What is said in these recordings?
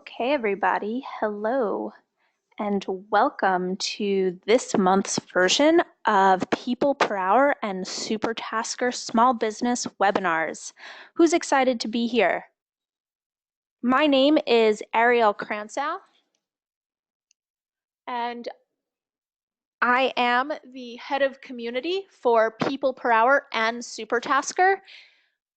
Okay, everybody, hello, and welcome to this month's version of People Per Hour and Supertasker Small Business Webinars. Who's excited to be here? My name is Ariel Kranzow, and I am the head of community for People Per Hour and Supertasker.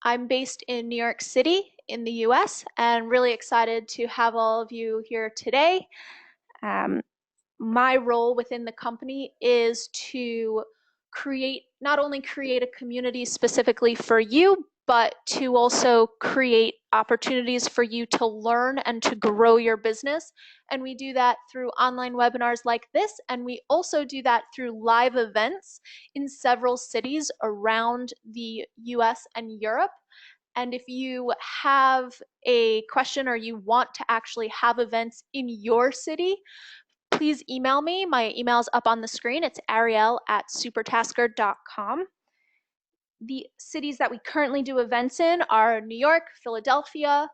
I'm based in New York City in the US and really excited to have all of you here today. My role within the company is to not only create a community specifically for you, but to also create opportunities for you to learn and to grow your business. And we do that through online webinars like this, and we also do that through live events in several cities around the US and Europe. And if you have a question or you want to actually have events in your city, please email me. My email is up on the screen. It's ariel@supertasker.com. The cities that we currently do events in are New York, Philadelphia.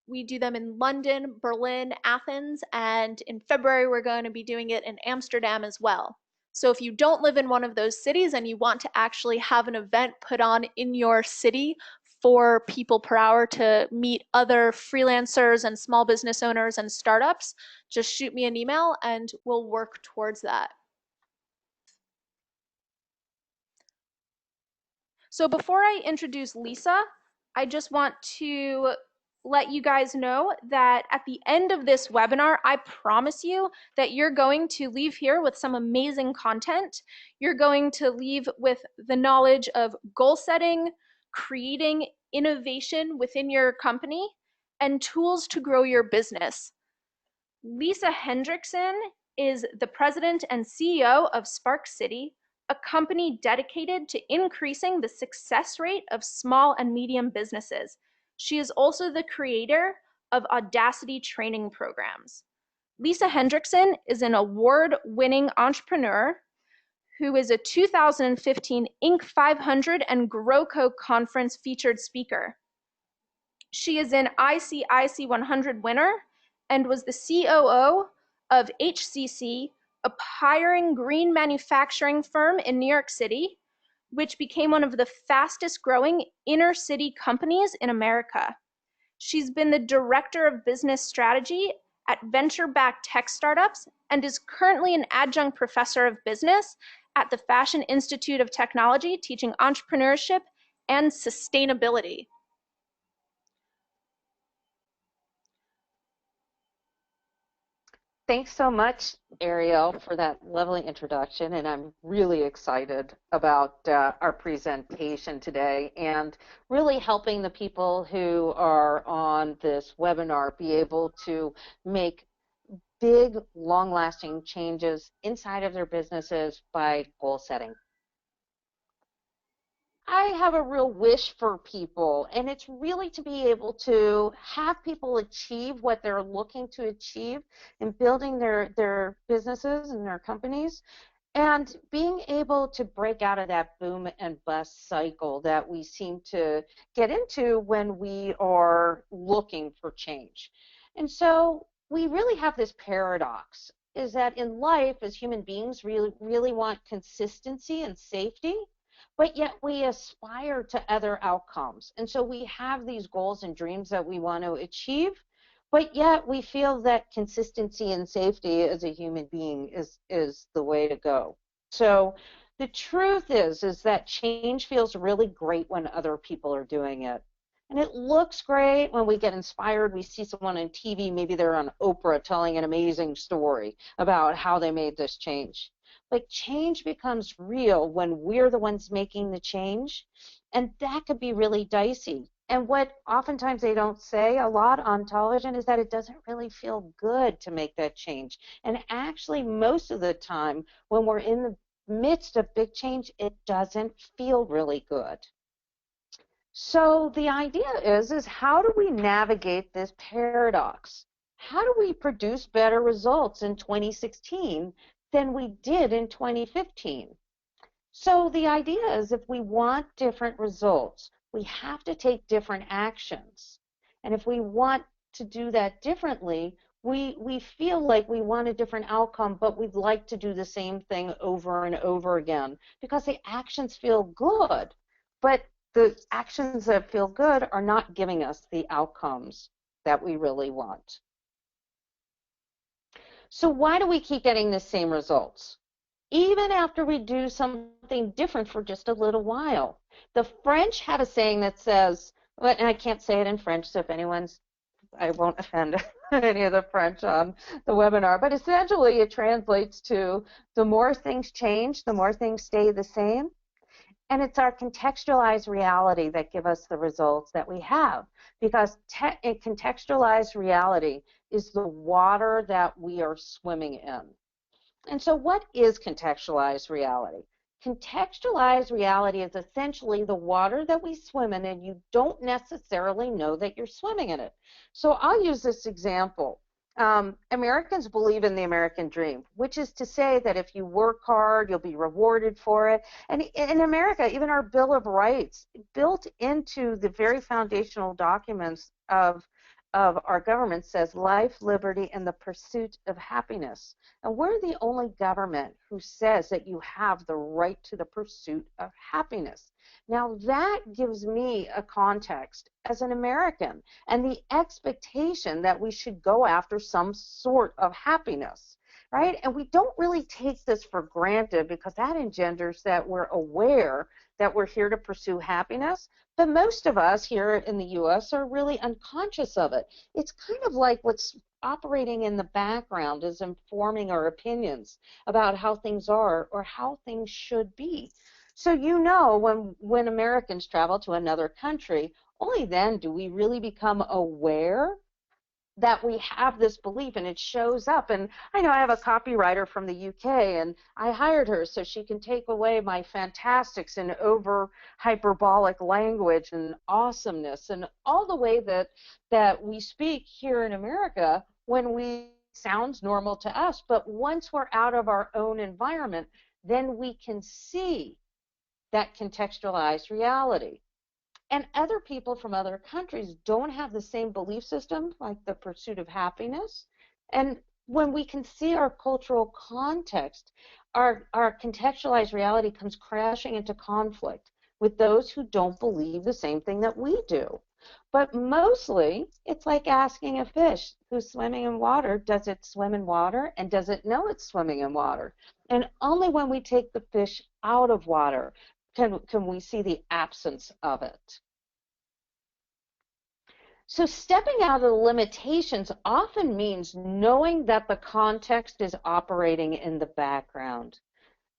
We do them in London, Berlin, Athens, and in February we're going to be doing it in Amsterdam as well. So if you don't live in one of those cities and you want to actually have an event put on in your city for People Per Hour to meet other freelancers and small business owners and startups, just shoot me an email and we'll work towards that. So before I introduce Lisa, I just want to let you guys know that at the end of this webinar, I promise you that you're going to leave here with some amazing content. You're going to leave with the knowledge of goal setting, creating innovation within your company, and tools to grow your business. Lisa Hendrickson is the president and CEO of Spark City, a company dedicated to increasing the success rate of small and medium businesses. She is also the creator of Audacity training programs. Lisa Hendrickson is an award-winning entrepreneur who is a 2015 Inc. 500 and GrowCo conference featured speaker. She is an ICIC 100 winner and was the COO of HCC, a pioneering green manufacturing firm in New York City, which became one of the fastest growing inner city companies in America. She's been the director of business strategy at venture-backed tech startups and is currently an adjunct professor of business at the Fashion Institute of Technology, teaching entrepreneurship and sustainability. Thanks so much, Ariel, for that lovely introduction, and I'm really excited about our presentation today and really helping the people who are on this webinar be able to make big, long-lasting changes inside of their businesses by goal setting. I have a real wish for people, and it's really to be able to have people achieve what they're looking to achieve in building their businesses and their companies, and being able to break out of that boom and bust cycle that we seem to get into when we are looking for change. And so we really have this paradox, is that in life, as human beings, really want consistency and safety, but yet we aspire to other outcomes. And so we have these goals and dreams that we want to achieve, but yet we feel that consistency and safety as a human being is the way to go. So the truth is that change feels really great when other people are doing it. And it looks great when we get inspired. We see someone on TV, maybe they're on Oprah telling an amazing story about how they made this change. But change becomes real when we're the ones making the change, and that could be really dicey. And what oftentimes they don't say a lot on television is that it doesn't really feel good to make that change. And actually, most of the time, when we're in the midst of big change, it doesn't feel really good. So the idea is how do we navigate this paradox? How do we produce better results in 2016 than we did in 2015? So the idea is if we want different results, we have to take different actions. And if we want to do that differently, we feel like we want a different outcome, but we'd like to do the same thing over and over again because the actions feel good. But the actions that feel good are not giving us the outcomes that we really want. So why do we keep getting the same results? Even after we do something different for just a little while. The French have a saying that says, and I can't say it in French, so if anyone's, I won't offend any of the French on the webinar, but essentially it translates to the more things change, the more things stay the same. And it's our contextualized reality that give us the results that we have, because contextualized reality is the water that we are swimming in. And so what is contextualized reality? Contextualized reality is essentially the water that we swim in, and you don't necessarily know that you're swimming in it. So I'll use this example. Americans believe in the American dream, which is to say that if you work hard, you'll be rewarded for it. And in America, even our Bill of Rights, built into the very foundational documents of our government, says life, liberty, and the pursuit of happiness. And we're the only government who says that you have the right to the pursuit of happiness. Now that gives me a context as an American and the expectation that we should go after some sort of happiness, right? And we don't really take this for granted because that engenders that we're aware that we're here to pursue happiness. But most of us here in the U.S. are really unconscious of it. It's kind of like what's operating in the background is informing our opinions about how things are or how things should be. So you know, when Americans travel to another country, only then do we really become aware that we have this belief, and it shows up. And I know I have a copywriter from the UK, and I hired her so she can take away my fantastics and over hyperbolic language and awesomeness and all the way that we speak here in America when we sounds normal to us. But once we're out of our own environment, then we can see that contextualized reality. And other people from other countries don't have the same belief system, like the pursuit of happiness. And when we can see our cultural context, our contextualized reality comes crashing into conflict with those who don't believe the same thing that we do. But mostly, it's like asking a fish who's swimming in water, does it swim in water, and does it know it's swimming in water? And only when we take the fish out of water can we see the absence of it. So stepping out of the limitations often means knowing that the context is operating in the background.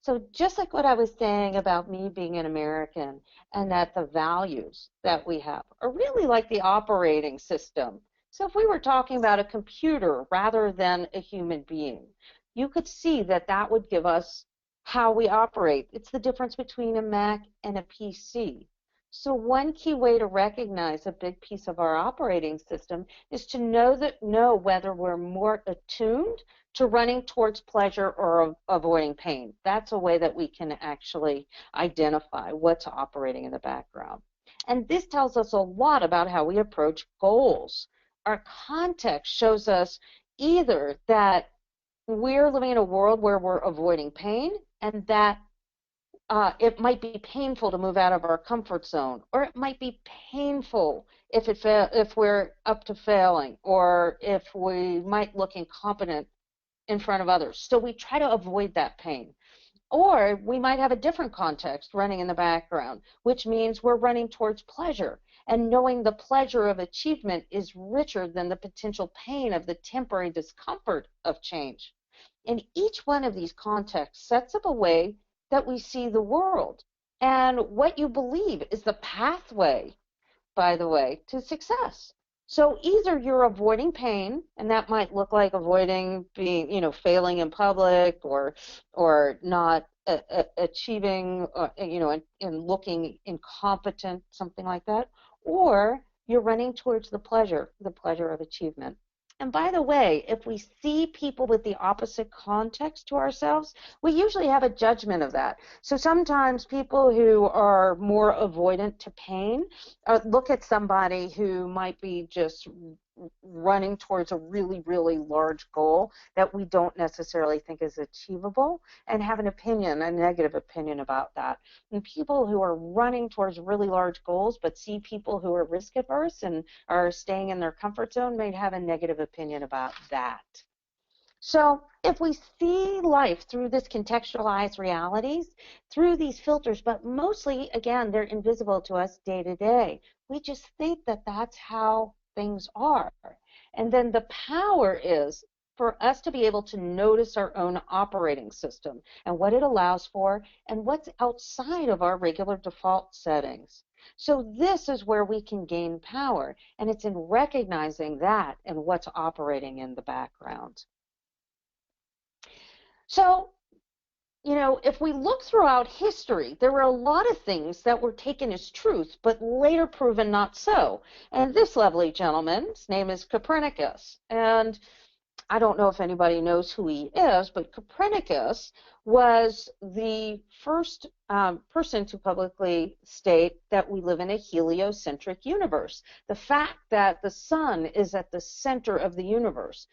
So just like what I was saying about me being an American, and that the values that we have are really like the operating system. So if we were talking about a computer rather than a human being, you could see that that would give us how we operate. It's the difference between a Mac and a PC. So one key way to recognize a big piece of our operating system is to know whether we're more attuned to running towards pleasure or avoiding pain. That's a way that we can actually identify what's operating in the background. And this tells us a lot about how we approach goals. Our context shows us either that we're living in a world where we're avoiding pain, and that it might be painful to move out of our comfort zone, or it might be painful if we're up to failing, or if we might look incompetent in front of others. So we try to avoid that pain. Or we might have a different context running in the background, which means we're running towards pleasure, and knowing the pleasure of achievement is richer than the potential pain of the temporary discomfort of change. And each one of these contexts sets up a way that we see the world. And what you believe is the pathway, by the way, to success. So either you're avoiding pain, and that might look like avoiding being, failing in public, or not achieving, and looking incompetent, something like that, or you're running towards the pleasure of achievement. And by the way, if we see people with the opposite context to ourselves, we usually have a judgment of that. So sometimes people who are more avoidant to pain look at somebody who might be just running towards a really, really large goal that we don't necessarily think is achievable and have an opinion, a negative opinion about that. And people who are running towards really large goals but see people who are risk averse and are staying in their comfort zone may have a negative opinion about that. So if we see life through this contextualized realities, through these filters, but mostly, again, they're invisible to us day to day. We just think that that's how things are. And then the power is for us to be able to notice our own operating system and what it allows for and what's outside of our regular default settings. So this is where we can gain power, and it's in recognizing that and what's operating in the background. So, if we look throughout history, there were a lot of things that were taken as truth, but later proven not so. And this lovely gentleman's name is Copernicus. And I don't know if anybody knows who he is, but Copernicus was the first person to publicly state that we live in a heliocentric universe. The fact that the sun is at the center of the universe.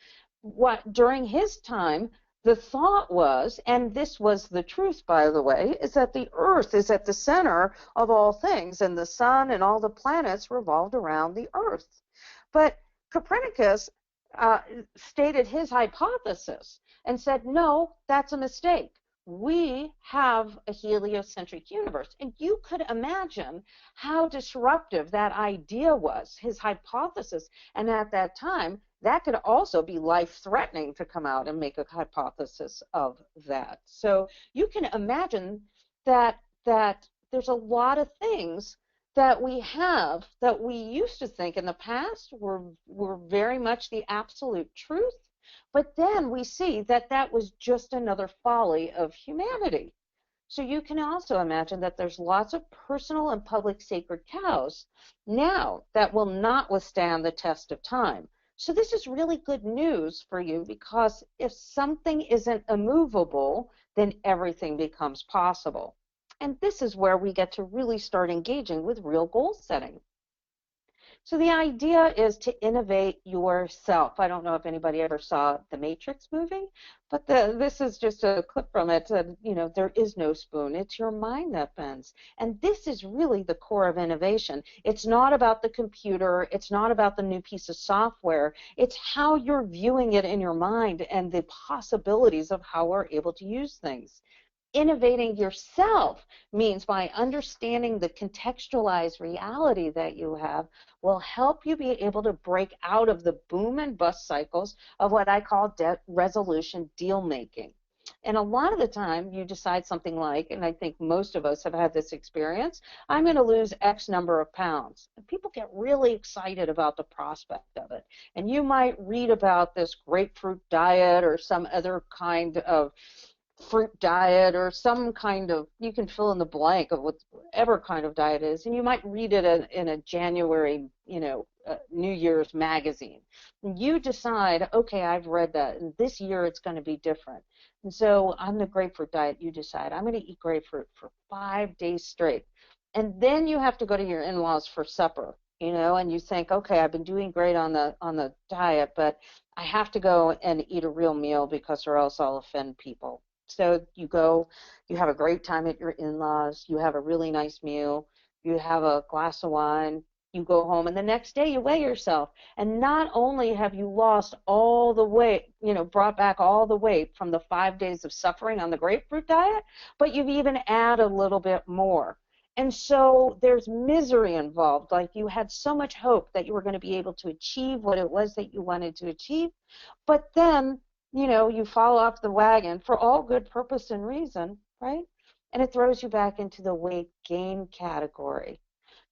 During his time, the thought was, and this was the truth, by the way, is that the Earth is at the center of all things, and the sun and all the planets revolved around the Earth. But Copernicus stated his hypothesis and said, no, that's a mistake. We have a heliocentric universe. And you could imagine how disruptive that idea was, his hypothesis. And at that time, that could also be life-threatening to come out and make a hypothesis of that. So you can imagine that there's a lot of things that we have that we used to think in the past were very much the absolute truth, but then we see that that was just another folly of humanity. So you can also imagine that there's lots of personal and public sacred cows now that will not withstand the test of time. So this is really good news for you, because if something isn't immovable, then everything becomes possible. And this is where we get to really start engaging with real goal setting. So the idea is to innovate yourself. I don't know if anybody ever saw the Matrix movie, but this is just a clip from it. There is no spoon. It's your mind that bends. And this is really the core of innovation. It's not about the computer. It's not about the new piece of software. It's how you're viewing it in your mind and the possibilities of how we're able to use things. Innovating yourself means by understanding the contextualized reality that you have will help you be able to break out of the boom and bust cycles of what I call debt resolution deal making. And a lot of the time you decide something like, and I think most of us have had this experience, I'm going to lose X number of pounds. And people get really excited about the prospect of it. And you might read about this grapefruit diet or some other kind of fruit diet or some kind of, you can fill in the blank of whatever kind of diet is, and you might read it in a January, New Year's magazine. And you decide, okay, I've read that, and this year it's going to be different. And so on the grapefruit diet, you decide, I'm going to eat grapefruit for 5 days straight. And then you have to go to your in-laws for supper, and you think, okay, I've been doing great on the diet, but I have to go and eat a real meal because or else I'll offend people. So you go, you have a great time at your in-laws, you have a really nice meal, you have a glass of wine, you go home, and the next day you weigh yourself. And not only have you lost all the weight, brought back all the weight from the 5 days of suffering on the grapefruit diet, but you've even added a little bit more. And so there's misery involved. Like you had so much hope that you were going to be able to achieve what it was that you wanted to achieve, but then you fall off the wagon for all good purpose and reason, right? And it throws you back into the weight gain category.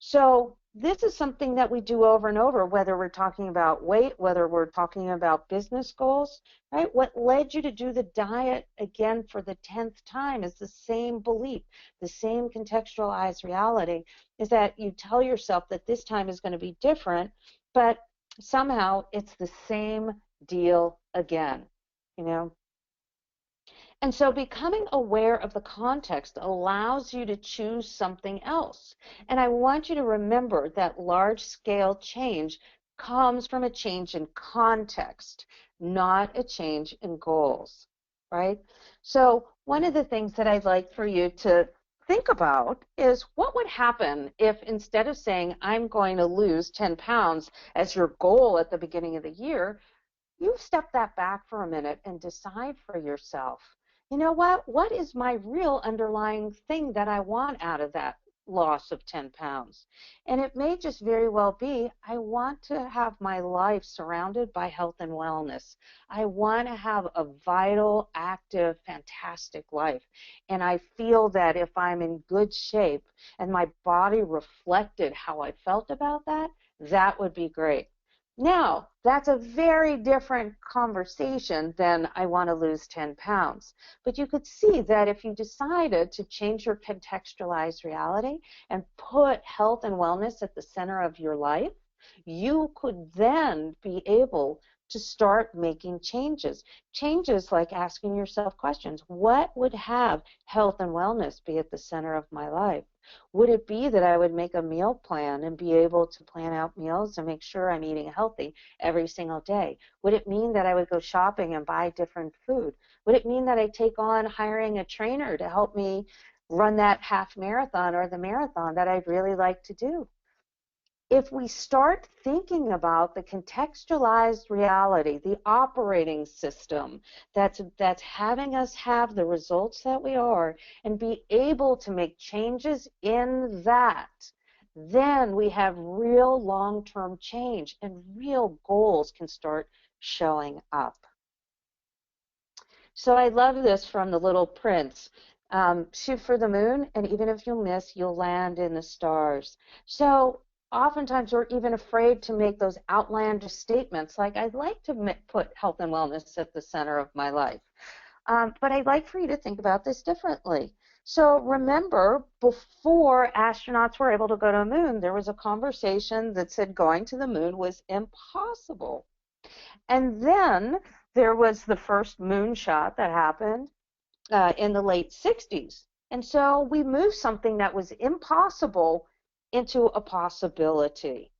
So this is something that we do over and over, whether we're talking about weight, whether we're talking about business goals, right? What led you to do the diet again for the 10th time is the same belief, the same contextualized reality, is that you tell yourself that this time is going to be different, but somehow it's the same deal again. And so becoming aware of the context allows you to choose something else. And I want you to remember that large-scale change comes from a change in context, not a change in goals, right? So one of the things that I'd like for you to think about is what would happen if instead of saying, I'm going to lose 10 pounds as your goal at the beginning of the year, you step that back for a minute and decide for yourself, you know what is my real underlying thing that I want out of that loss of 10 pounds? And it may just very well be, I want to have my life surrounded by health and wellness. I want to have a vital, active, fantastic life. And I feel that if I'm in good shape and my body reflected how I felt about that, that would be great. Now, that's a very different conversation than I want to lose 10 pounds. But you could see that if you decided to change your contextualized reality and put health and wellness at the center of your life, you could then be able to start making changes. Changes like asking yourself questions. What would have health and wellness be at the center of my life? Would it be that I would make a meal plan and be able to plan out meals and make sure I'm eating healthy every single day? Would it mean that I would go shopping and buy different food? Would it mean that I take on hiring a trainer to help me run that half marathon or the marathon that I'd really like to do? If we start thinking about the contextualized reality, the operating system that's having us have the results that we are and be able to make changes in that, then we have real long-term change and real goals can start showing up. So I love this from The Little Prince. Shoot for the moon, and even if you miss, you'll land in the stars. So oftentimes we're even afraid to make those outlandish statements like, I'd like to put health and wellness at the center of my life. But I'd like for you to think about this differently. So remember, before astronauts were able to go to the moon, there was a conversation that said going to the moon was impossible. And then there was the first moonshot that happened in the late 60s. And so we moved something that was impossible into a possibility.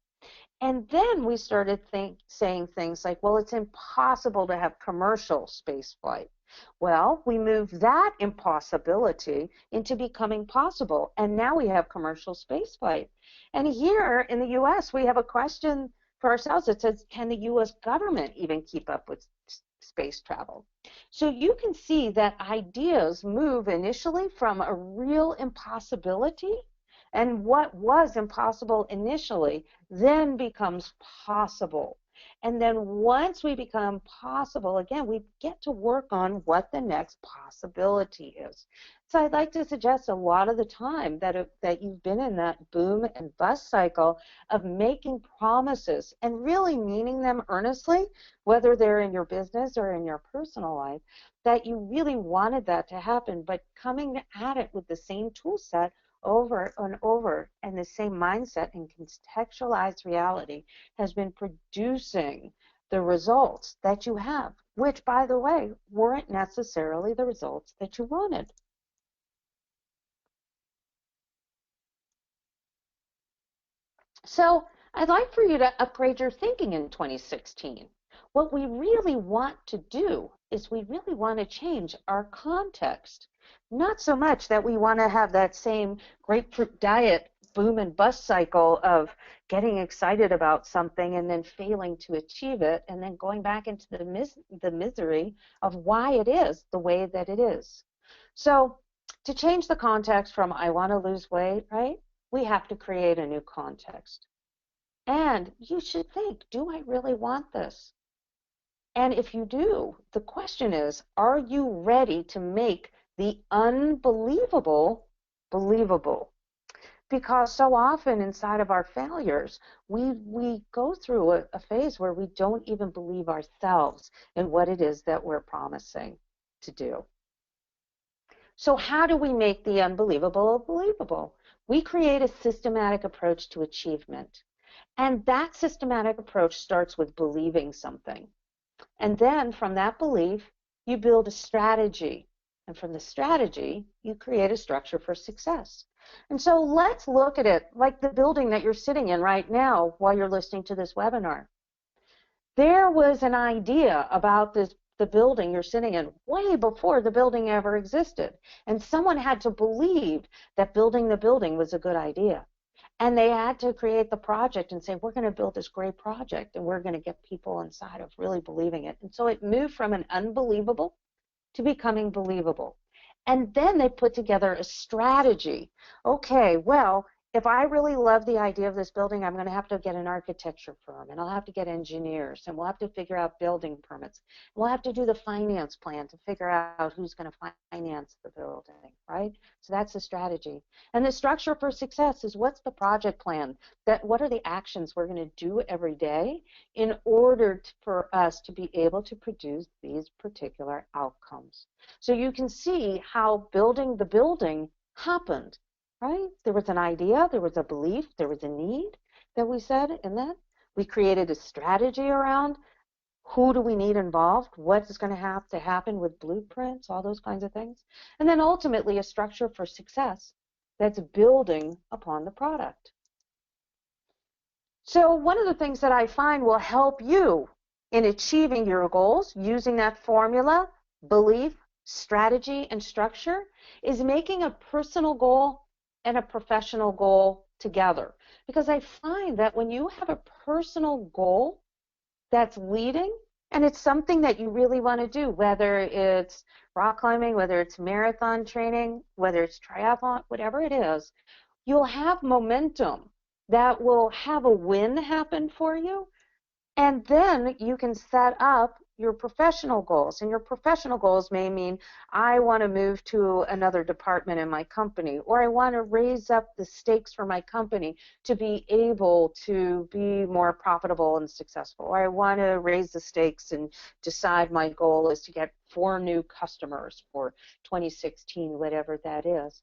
And then we started saying things like, well, it's impossible to have commercial space flight. Well, we moved that impossibility into becoming possible, and now we have commercial space flight. And here in the U.S., we have a question for ourselves that says, can the U.S. government even keep up with space travel? So you can see that ideas move initially from a real impossibility, and what was impossible initially then becomes possible. And then once we become possible, again, we get to work on what the next possibility is. So I'd like to suggest a lot of the time that you've been in that boom and bust cycle of making promises and really meaning them earnestly, whether they're in your business or in your personal life, that you really wanted that to happen, but coming at it with the same tool set over and over, and the same mindset and contextualized reality has been producing the results that you have, which, by the way, weren't necessarily the results that you wanted. So I'd like for you to upgrade your thinking in 2016. What we really want to do is we really want to change our context. Not so much that we want to have that same grapefruit diet boom and bust cycle of getting excited about something and then failing to achieve it and then going back into the misery of why it is the way that it is. So to change the context from I want to lose weight, right? We have to create a new context. And you should think, do I really want this? And if you do, the question is, are you ready to make the unbelievable believable? Because so often inside of our failures, we go through a phase where we don't even believe ourselves in what it is that we're promising to do. So how do we make the unbelievable believable? We create a systematic approach to achievement. And that systematic approach starts with believing something. And then from that belief, you build a strategy. And from the strategy, you create a structure for success. And so let's look at it like the building that you're sitting in right now while you're listening to this webinar. There was an idea about the building you're sitting in way before the building ever existed. And someone had to believe that building the building was a good idea. And they had to create the project and say, we're going to build this great project and we're going to get people inside of really believing it. And so it moved from an unbelievable to becoming believable. And then they put together a strategy. Okay, well, if I really love the idea of this building, I'm going to have to get an architecture firm, and I'll have to get engineers, and we'll have to figure out building permits. We'll have to do the finance plan to figure out who's going to finance the building, right? So that's the strategy. And the structure for success is, what's the project plan? What are the actions we're going to do every day in order for us to be able to produce these particular outcomes? So you can see how building the building happened, right? There was an idea, there was a belief, there was a need that we said in that. We created a strategy around who do we need involved, what is going to have to happen with blueprints, all those kinds of things. And then ultimately a structure for success that's building upon the product. So one of the things that I find will help you in achieving your goals using that formula, belief, strategy, and structure, is making a personal goal and a professional goal together. Because I find that when you have a personal goal that's leading, and it's something that you really want to do, whether it's rock climbing, whether it's marathon training, whether it's triathlon, whatever it is, you'll have momentum that will have a win happen for you. And then you can set up your professional goals. And your professional goals may mean, I want to move to another department in my company, or I want to raise up the stakes for my company to be able to be more profitable and successful, or I want to raise the stakes and decide my goal is to get 4 new customers for 2016, whatever that is.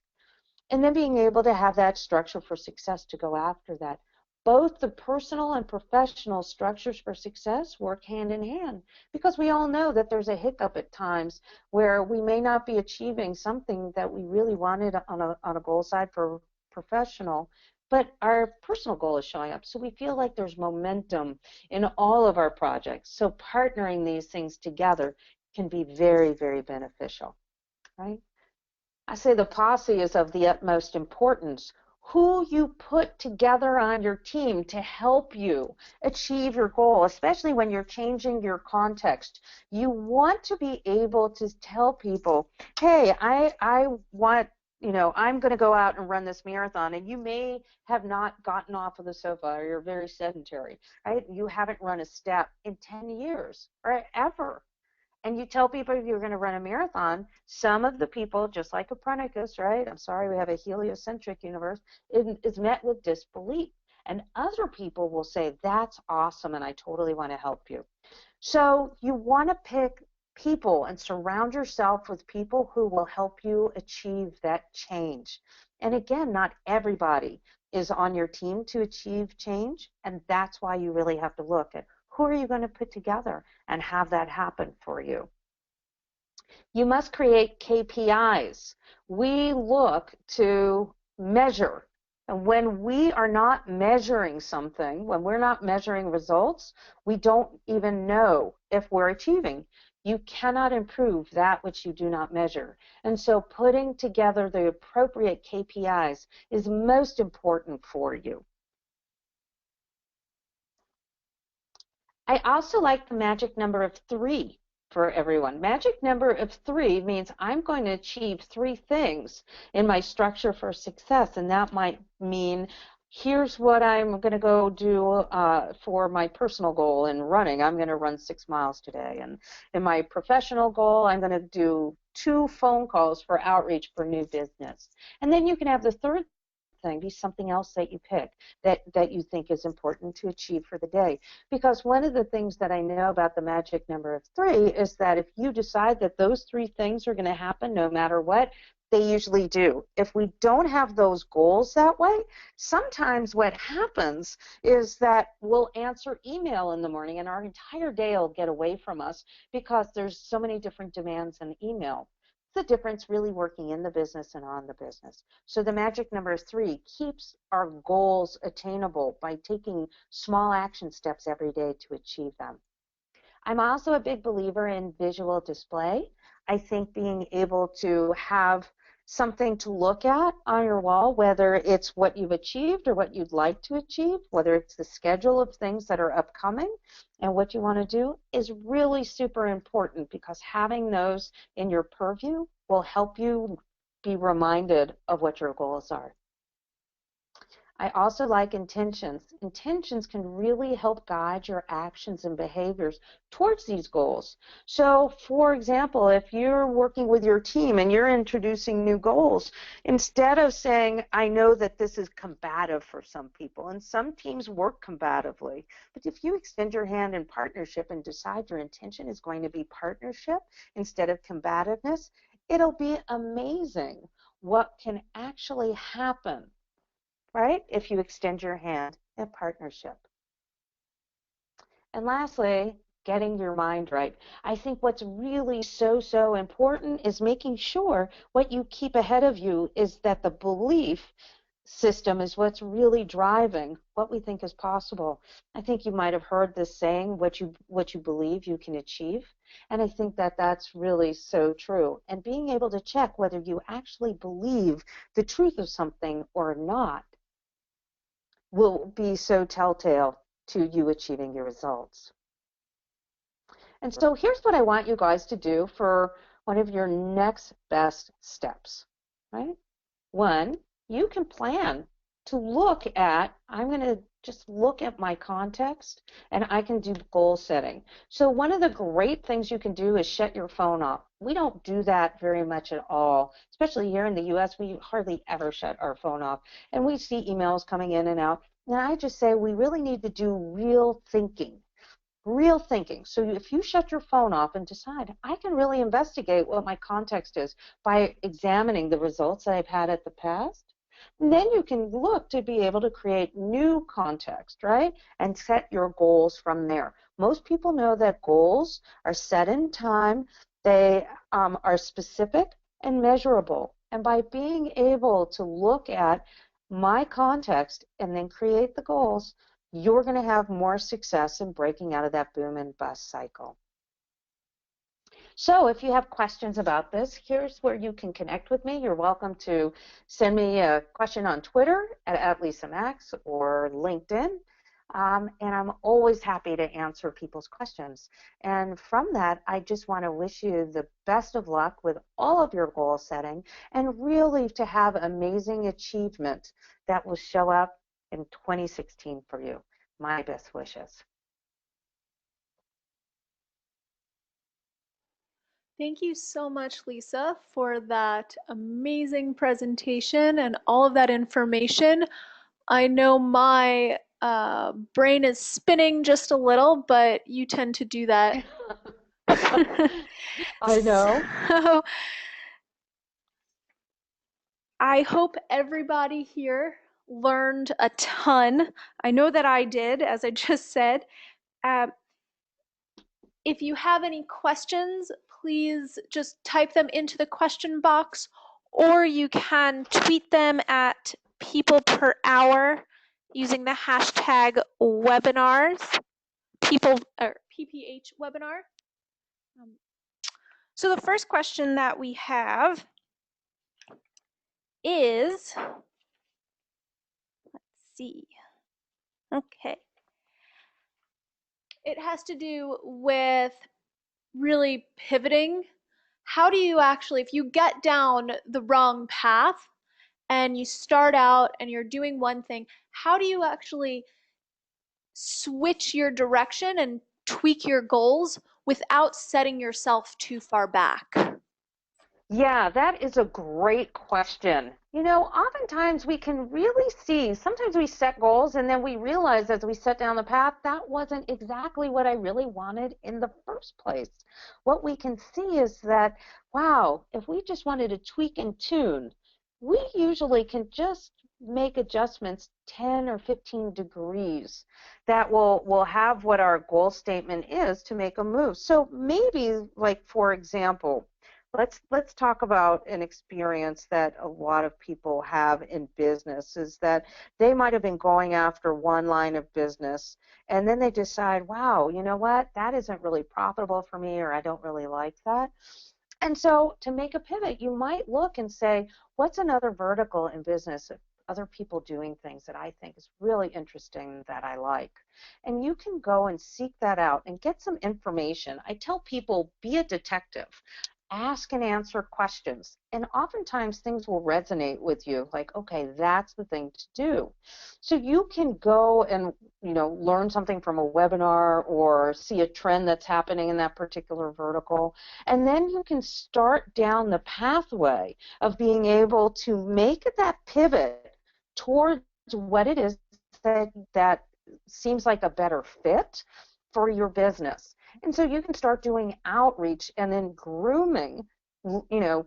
And then being able to have that structure for success to go after that. Both the personal and professional structures for success work hand in hand, because we all know that there's a hiccup at times where we may not be achieving something that we really wanted on a goal side for professional, but our personal goal is showing up. So we feel like there's momentum in all of our projects. So partnering these things together can be very, very beneficial, right? I say the posse is of the utmost importance. Who you put together on your team to help you achieve your goal, especially when you're changing your context. You want to be able to tell people, hey, I want, I'm going to go out and run this marathon, and you may have not gotten off of the sofa, or you're very sedentary, right? You haven't run a step in 10 years or ever. And you tell people if you're going to run a marathon, some of the people, just like Copernicus, right? I'm sorry, we have a heliocentric universe, is met with disbelief. And other people will say, that's awesome, and I totally want to help you. So you want to pick people and surround yourself with people who will help you achieve that change. And again, not everybody is on your team to achieve change, and that's why you really have to look at who are you going to put together and have that happen for you. You must create KPIs. We look to measure. And when we are not measuring something, when we're not measuring results, we don't even know if we're achieving. You cannot improve that which you do not measure. And so putting together the appropriate KPIs is most important for you. I also like the magic number of 3 for everyone. Magic number of 3 means I'm going to achieve 3 things in my structure for success, and that might mean here's what I'm going to go do for my personal goal in running. I'm going to run 6 miles today. And in my professional goal, I'm going to do 2 phone calls for outreach for new business. And then you can have the third thing be something else that you pick that you think is important to achieve for the day. Because one of the things that I know about the magic number of 3 is that if you decide that those 3 things are going to happen no matter what, they usually do. If we don't have those goals that way, sometimes what happens is that we'll answer email in the morning and our entire day will get away from us because there's so many different demands in email. the difference really working in the business and on the business. So the magic number 3 keeps our goals attainable by taking small action steps every day to achieve them. I'm also a big believer in visual display. I think being able to have something to look at on your wall, whether it's what you've achieved or what you'd like to achieve, whether it's the schedule of things that are upcoming and what you want to do, is really super important, because having those in your purview will help you be reminded of what your goals are. I also like intentions. Intentions can really help guide your actions and behaviors towards these goals. So, for example, if you're working with your team and you're introducing new goals, instead of saying, I know that this is combative for some people, and some teams work combatively, but if you extend your hand in partnership and decide your intention is going to be partnership instead of combativeness, it'll be amazing what can actually happen, right, if you extend your hand in partnership. And lastly, getting your mind right. I think what's really so important is making sure what you keep ahead of you is that the belief system is what's really driving what we think is possible. I think you might have heard this saying, what you believe you can achieve. And I think that that's really so true. And being able to check whether you actually believe the truth of something or not will be so telltale to you achieving your results. And so here's what I want you guys to do for one of your next best steps, right? One, you can plan to look at, I'm going to just look at my context, and I can do goal setting. So one of the great things you can do is shut your phone off. We don't do that very much at all, especially here in the US. We hardly ever shut our phone off, and we see emails coming in and out. And I just say we really need to do real thinking. Real thinking. So if you shut your phone off and decide, I can really investigate what my context is by examining the results that I've had at the past, and then you can look to be able to create new context, right? And set your goals from there. Most people know that goals are set in time, they are specific and measurable. And by being able to look at my context and then create the goals, you're going to have more success in breaking out of that boom and bust cycle. So if you have questions about this, here's where you can connect with me. You're welcome to send me a question on Twitter at LisaMax or LinkedIn. And I'm always happy to answer people's questions. And from that, I just want to wish you the best of luck with all of your goal setting, and really to have amazing achievement that will show up in 2016 for you. My best wishes. Thank you so much, Lisa, for that amazing presentation and all of that information. I know my brain is spinning just a little, but you tend to do that. I know. So I hope everybody here learned a ton. I know that I did, as I just said. Um, if you have any questions, please just type them into the question box, or you can tweet them at PeoplePerHour using the hashtag webinars, people or PPH webinar. So the first question that we have is, let's see. Okay. It has to do with really pivoting. How do you actually, if you get down the wrong path and you start out and you're doing one thing, how do you actually switch your direction and tweak your goals without setting yourself too far back? Yeah, that is a great question. You know, oftentimes we can really see, sometimes we set goals and then we realize as we set down the path, that wasn't exactly what I really wanted in the first place. What we can see is that, wow, if we just wanted to tweak and tune, we usually can just make adjustments 10 or 15 degrees that will have what our goal statement is to make a move. So maybe, like, for example, Let's talk about an experience that a lot of people have in business is that they might have been going after one line of business and then they decide, wow, you know what? That isn't really profitable for me, or I don't really like that. And so to make a pivot, you might look and say, what's another vertical in business of other people doing things that I think is really interesting that I like? And you can go and seek that out and get some information. I tell people, be a detective. Ask and answer questions. And oftentimes things will resonate with you, like, okay, that's the thing to do. So you can go and learn something from a webinar or see a trend that's happening in that particular vertical, and then you can start down the pathway of being able to make that pivot towards what it is that seems like a better fit for your business. And so you can start doing outreach and then grooming,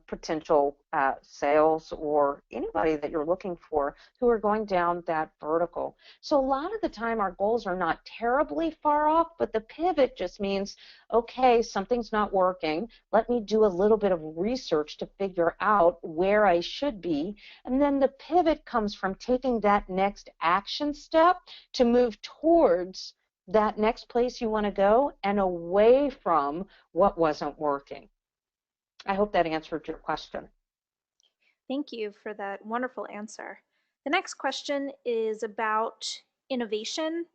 potential sales or anybody that you're looking for who are going down that vertical. So a lot of the time our goals are not terribly far off, but the pivot just means, okay, something's not working. Let me do a little bit of research to figure out where I should be. And then the pivot comes from taking that next action step to move towards that next place you want to go and away from what wasn't working. I hope that answered your question. Thank you for that wonderful answer. The next question is about innovation.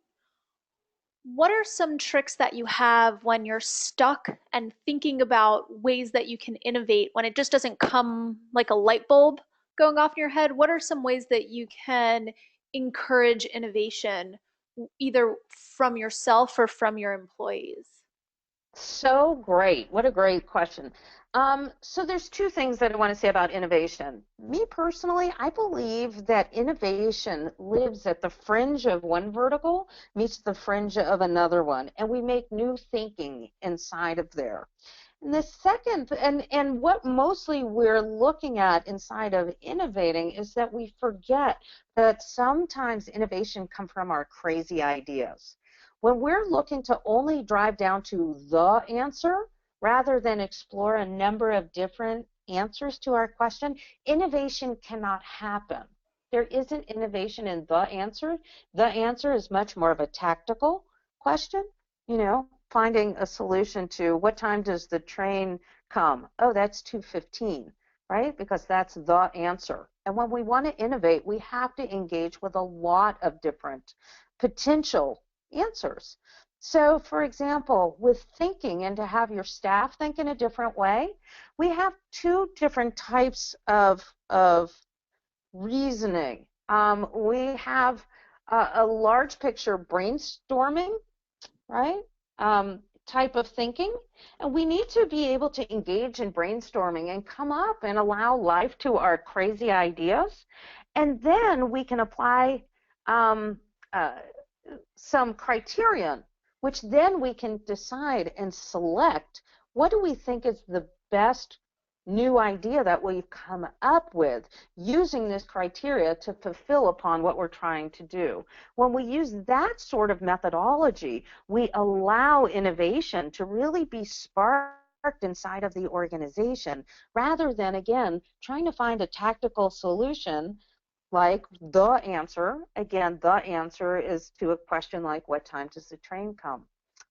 What are some tricks that you have when you're stuck and thinking about ways that you can innovate when it just doesn't come like a light bulb going off in your head? What are some ways that you can encourage innovation either from yourself or from your employees? So great. What a great question. So there's two things that I want to say about innovation. Me personally, I believe that innovation lives at the fringe of one vertical, meets the fringe of another one, and we make new thinking inside of there. And the second, and what mostly we're looking at inside of innovating is that we forget that sometimes innovation comes from our crazy ideas. When we're looking to only drive down to the answer rather than explore a number of different answers to our question, innovation cannot happen. There isn't innovation in the answer. The answer is much more of a tactical question, finding a solution to what time does the train come? Oh, that's 2:15, right? Because that's the answer. And when we want to innovate, we have to engage with a lot of different potential answers. So, for example, with thinking and to have your staff think in a different way, we have two different types of reasoning. We have a large picture brainstorming, right? Type of thinking. And we need to be able to engage in brainstorming and come up and allow life to our crazy ideas. And then we can apply um, uh, some criterion, which then we can decide and select what do we think is the best new idea that we've come up with using this criteria to fulfill upon what we're trying to do. When we use that sort of methodology, we allow innovation to really be sparked inside of the organization rather than, again, trying to find a tactical solution like the answer. Again, the answer is to a question like, what time does the train come?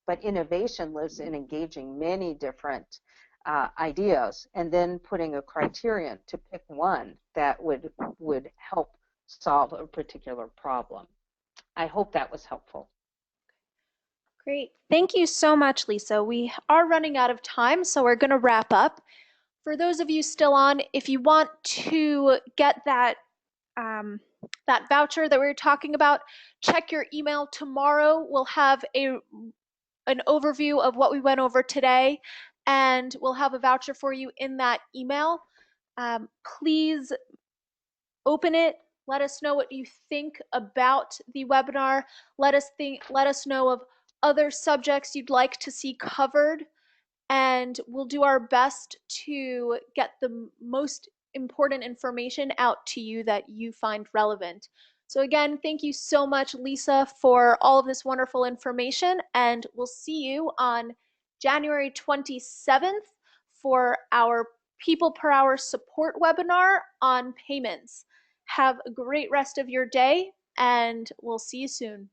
But innovation lives in engaging many different ideas and then putting a criterion to pick one that would help solve a particular problem. I hope that was helpful. Great. Thank you so much, Lisa. We are running out of time, so we're going to wrap up. For those of you still on, if you want to get that voucher that we were talking about, check your email tomorrow. We'll have an overview of what we went over today, and we'll have a voucher for you in that email. Please open it. Let us know what you think about the webinar. Let us know of other subjects you'd like to see covered, and we'll do our best to get the most important information out to you that you find relevant. So again, thank you so much, Lisa, for all of this wonderful information, and we'll see you on January 27th for our People Per Hour support webinar on payments. Have a great rest of your day, and we'll see you soon.